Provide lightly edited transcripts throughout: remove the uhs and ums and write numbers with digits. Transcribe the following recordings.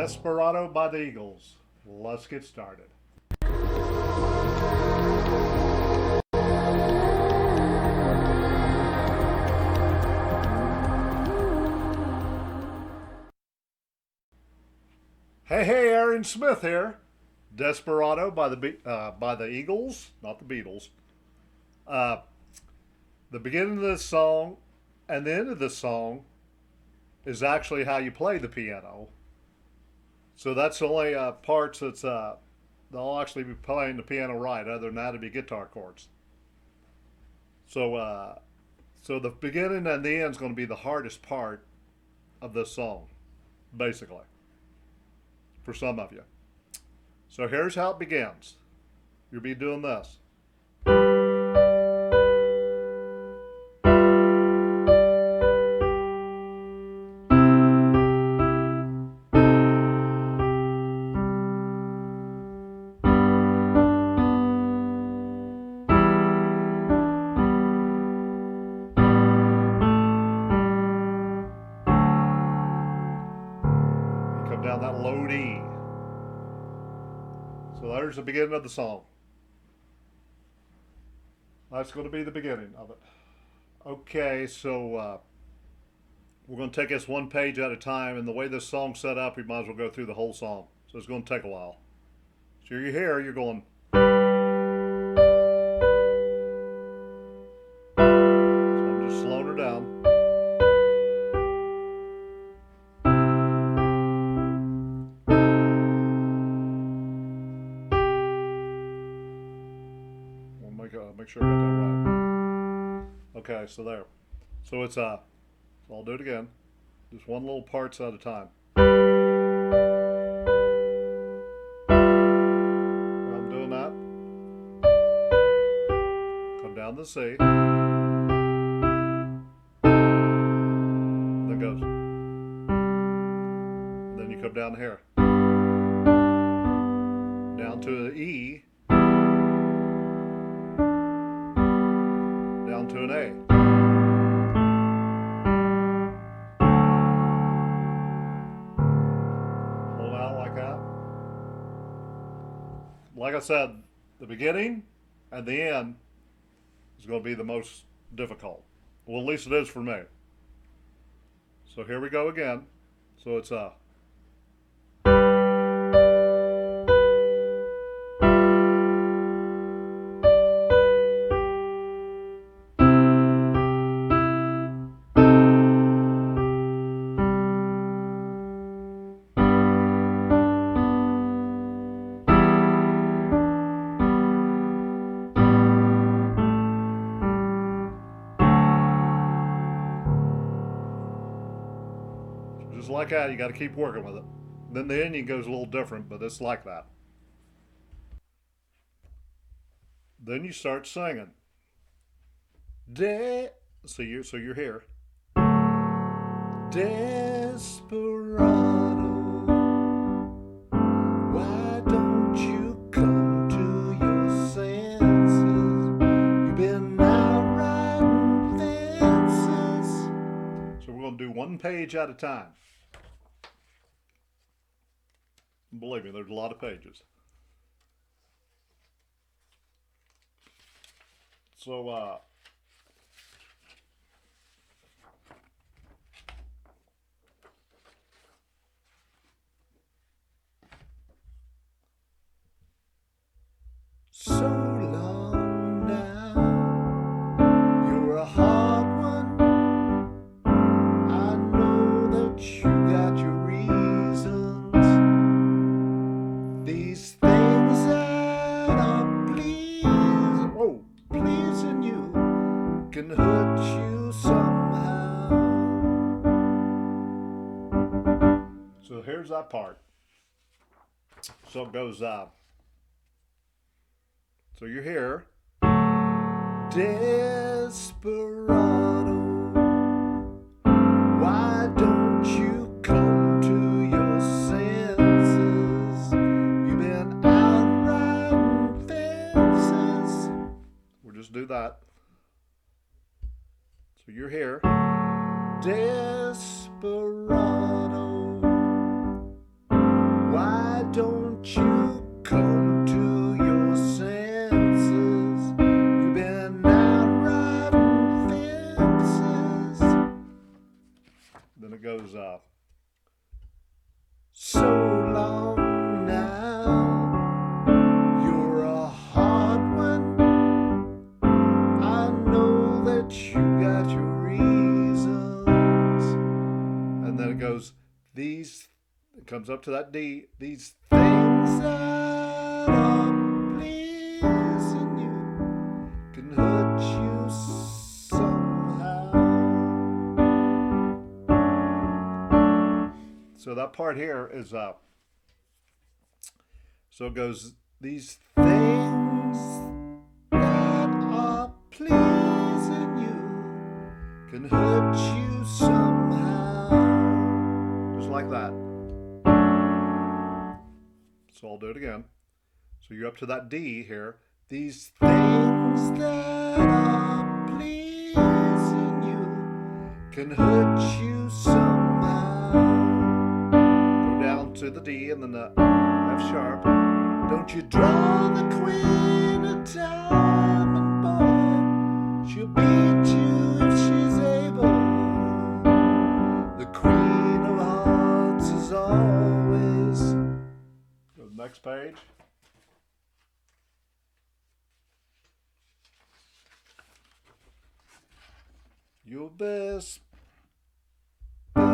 Desperado by the Eagles. Let's get started. Hey, Aaron Smith here. Desperado by the Eagles, not the Beatles. Uh, the beginning of this song and the end of this song is actually how you play the piano. So that's the only parts they'll actually be playing the piano right. Other than that, it'd be guitar chords. So so the beginning and the end is going to be the hardest part of this song, basically, for some of you. So here's how it begins. You'll be doing this. You come down that low D. So there's the beginning of the song. That's going to be the beginning of it. Okay, so we're going to take this one page at a time, and the way this song's set up, we might as well go through the whole song. So it's going to take a while. So you're here, you're going. So I'm just slowing her down. Make sure I got that right. Okay, so there. So it's so I'll do it again. Just one little parts at a time. While I'm doing that, come down to C. Then goes. And then you come down here. Down to an E. Down to an A. Hold out like that. Like I said, the beginning and the end is going to be the most difficult. Well, at least it is for me. So here we go again. So it's just like that. You got to keep working with it. Then the ending goes a little different, but it's like that. Then you start singing. So you're here. Desperado, why don't you come to your senses? You've been out riding fences. So we're going to do one page at a time. Believe me, there's a lot of pages. So, so long now, you're a hard one. I know that you got your reasons. These things that are pleasing you can hurt you somehow. So here's that part. So it goes so you're here. Desperado, why don't you come to your senses? You've been out riding fences. We'll just do that. So you're here. Desperado, comes up to that D. These things that are pleasing you can hurt you somehow. So that part here is so it goes, these things that are pleasing you can hurt you somehow. Just like that. So I'll do it again. So you're up to that D here. These things that are pleasing you can hurt you somehow. Go down to the D and then the F sharp. Don't you draw the queen of diamond, boy. She'll beat you if she's able. The queen of hearts is always. Go to the next page. Your best bet.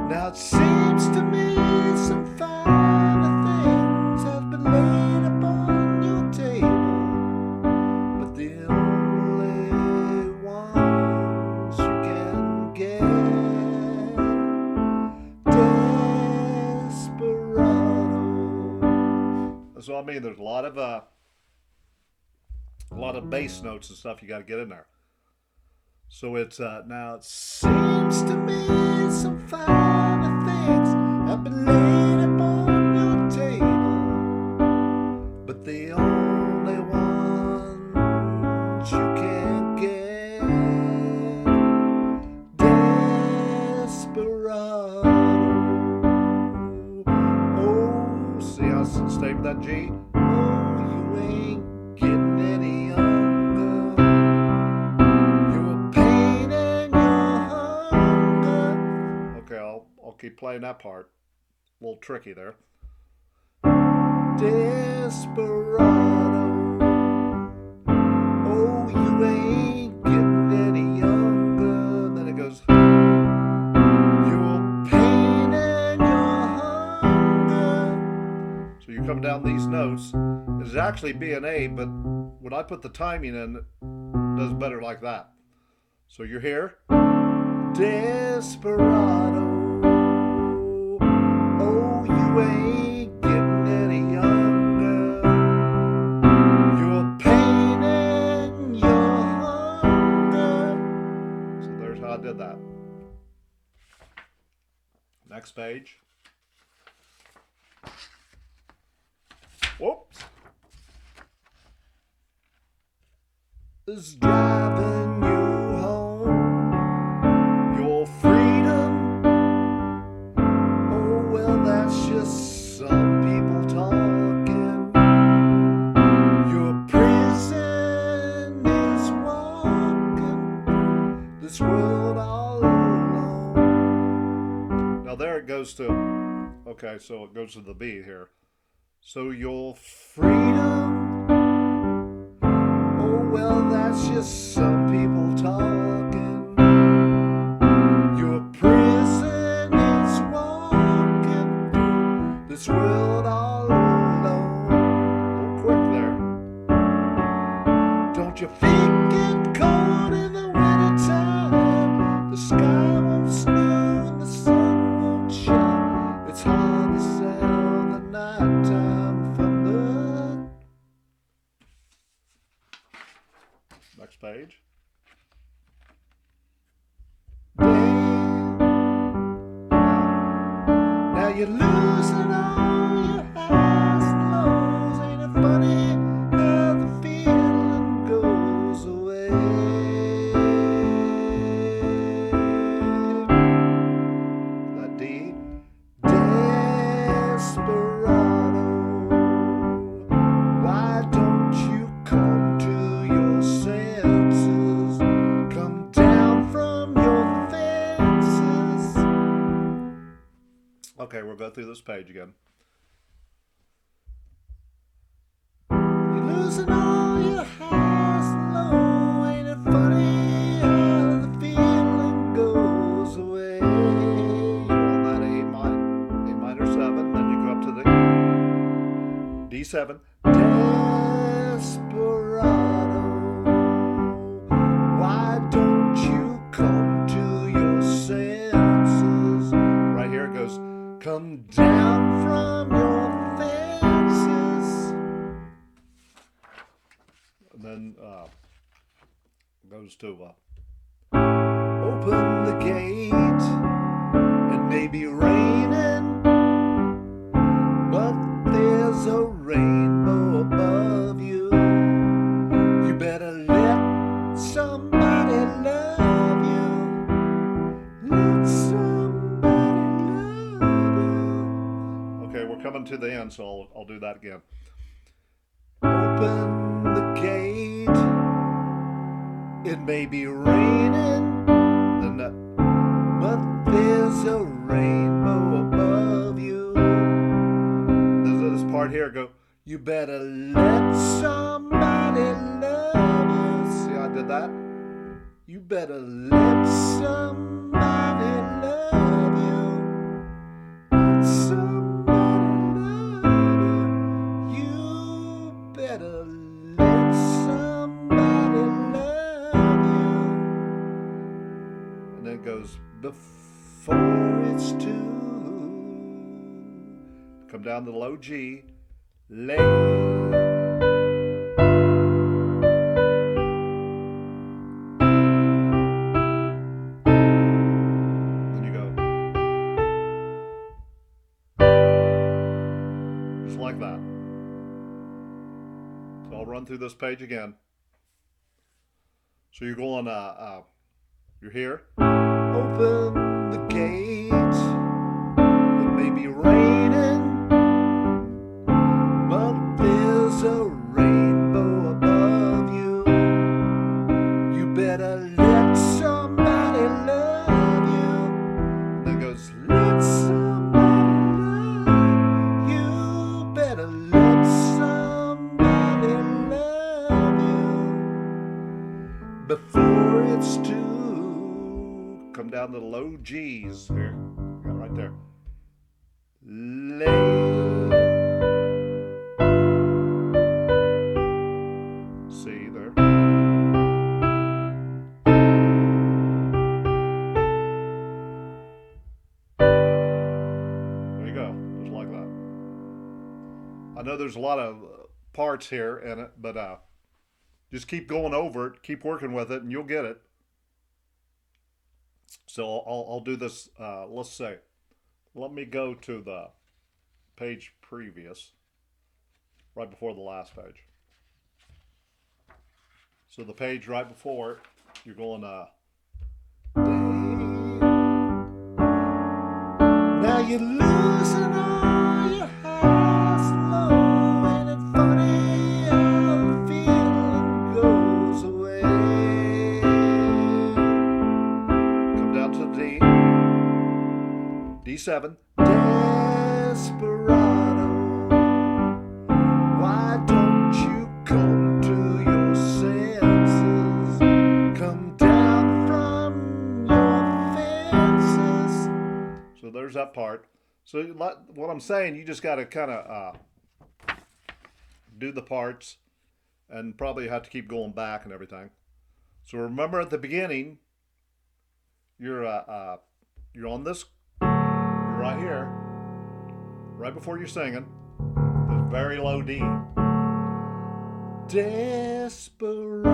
Now it seems to me some finer things have been laid upon your table, but the only ones you can get, Desperado. So I mean, there's a lot of bass notes and stuff you got to get in there. So it's now it seems to me some finer things have been laid upon your table, but the only ones you can get, Desperado. Oh, see how I stayed with that G? Oh, you ain't getting any younger. Your pain and your hunger. Okay, I'll keep playing that part. A little tricky there. Desperado. Oh, you ain't getting any younger. Then it goes. Your pain and your hunger. So you come down these notes. It's actually B and A, but when I put the timing in, it does better like that. So you're here. Desperado. Oh, you ain't getting any younger. Your pain and your hunger. So there's how I did that. Next page. Whoops. Is driving you home. Your freedom. Oh, well, that's just some people talking. Your prison is walking this world all alone. Now there it goes to, okay, so it goes to the B here. So your freedom. Oh, well, that's just some people talking. Your prison is walking through this world all alone. A little quick there. Don't your feet get cold in the wintertime? The sky won't snow and the sun won't shine. It's hard to sell the nighttime thunder. Next page. Now you're losing all your highs and lows. Ain't it funny how the feeling goes away? That D. Desperado. Why don't you come to your senses? Come down from your fences. Okay, we'll go through this page again. You're losing all your highs and lows. Ain't it funny how the feeling goes away? D7. Desperado, why don't you come to your senses? Right here it goes, come down from your fences. And then goes to open the gate. It may be raining, but there's a rainbow above you. You better let somebody love you. Let somebody love you. Okay, we're coming to the end, so I'll do that again. Open the gate. It may be raining, but there's a rainbow above you. This part here go, you better let somebody love you. See how I did that? You better let somebody love you. Let somebody love you. You better let somebody love you. And then it goes, before it's too. Come down to the low G. Lay. Then you go. Just like that. So I'll run through this page again. So you're going, you're here. Open the gate. It may be raining, but there's a rainbow above you. You better let somebody love you. Then goes, let somebody love you. You better let somebody love you. Before it's too. Come down to the low G's here. Got it right there. Lay. C there. There you go. Just like that. I know there's a lot of parts here in it, but just keep going over it, keep working with it, and you'll get it. So I'll do this, let's say, let me go to the page previous, right before the last page. So the page right before it, you're going, now you're losing all your highs low, and it's funny how the feeling goes away. D7. Desperado, why don't you come to your senses? Come down from your fences. So there's that part. So what I'm saying, you just got to kind of do the parts and probably have to keep going back and everything. So remember at the beginning, you're on this. Right here, right before you're singing, the very low D. Desperado.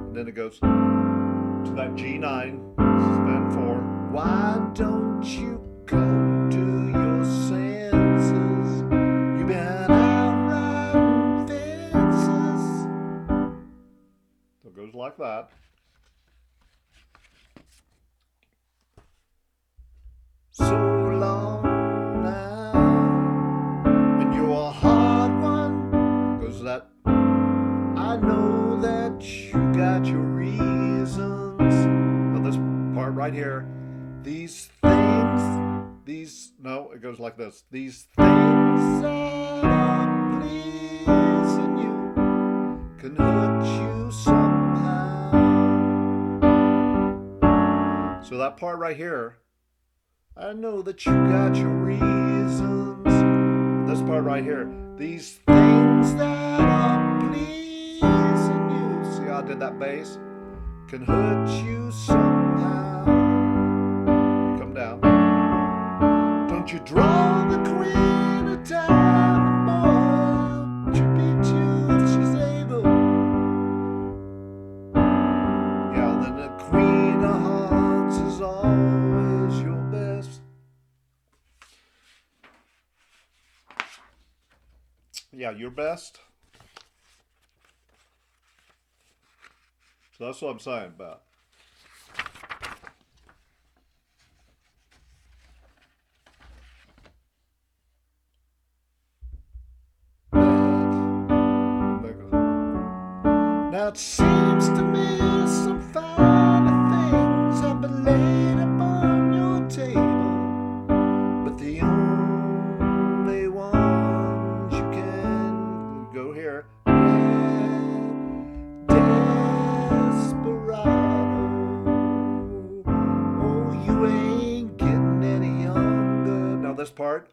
And then it goes to that G9, suspend 4. Why don't you come to your senses? You've been out riding fences. So it goes like that. So long now, and you're a hard one, goes that, I know that you got your reasons. Now this part right here, these things, no, it goes like this. These things that are pleasing you can hurt you somehow. So that part right here, I know that you got your reasons. this part right here. These things that are pleasing you. See how I did that bass? Can hurt you somehow. You come down. Don't you draw the queen of diamond, boy. She'll beat you if she's able. Yeah, then the queen of hearts is always your best. Yeah, your best. So that's what I'm saying about. Now it seems to me some finer things have been laid upon your table, but the only ones you can go here. Desperado, oh, you ain't getting any younger. Now this part,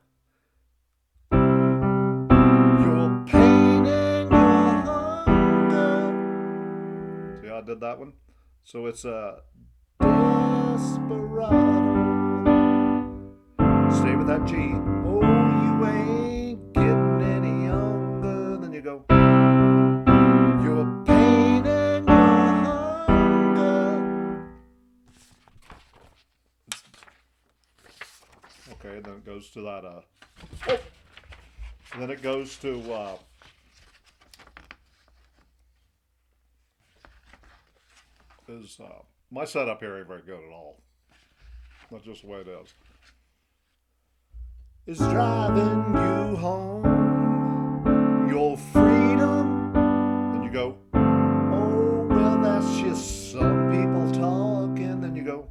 your pain and your hunger. See how I did that one? So it's a desperado. Stay with that G. Oh, you ain't getting any younger. Then you go. Your pain and your hunger. Okay, then it goes to that. Then it goes to. My setup here ain't very good at all. That's just the way it is. Is driving you home, your freedom. Then you go, oh, well, that's just some people talking. Then you go,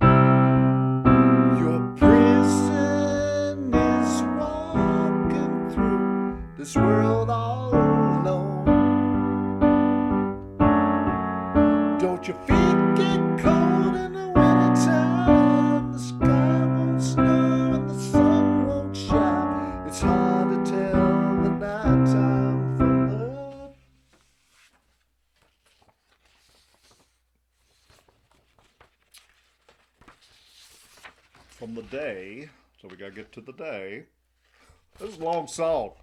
your prison is walking through this world all alone. Don't your feet get cold in the wintertime? The sky won't snow and the sun won't shine. It's hard to tell the nighttime from the day. So we gotta get to the day. This is a long song.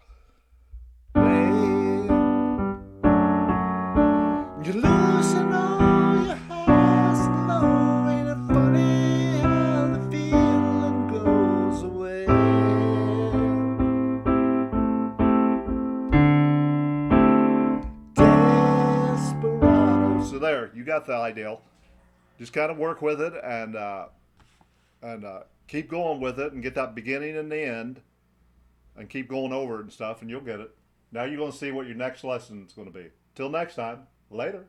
You're losing all your highs and lows. Ain't it funny how the feeling goes away? Desperado. So there, you got the idea. Just kind of work with it and keep going with it and get that beginning and the end and keep going over it and stuff and you'll get it. Now you're going to see what your next lesson is going to be. Till next time. Later.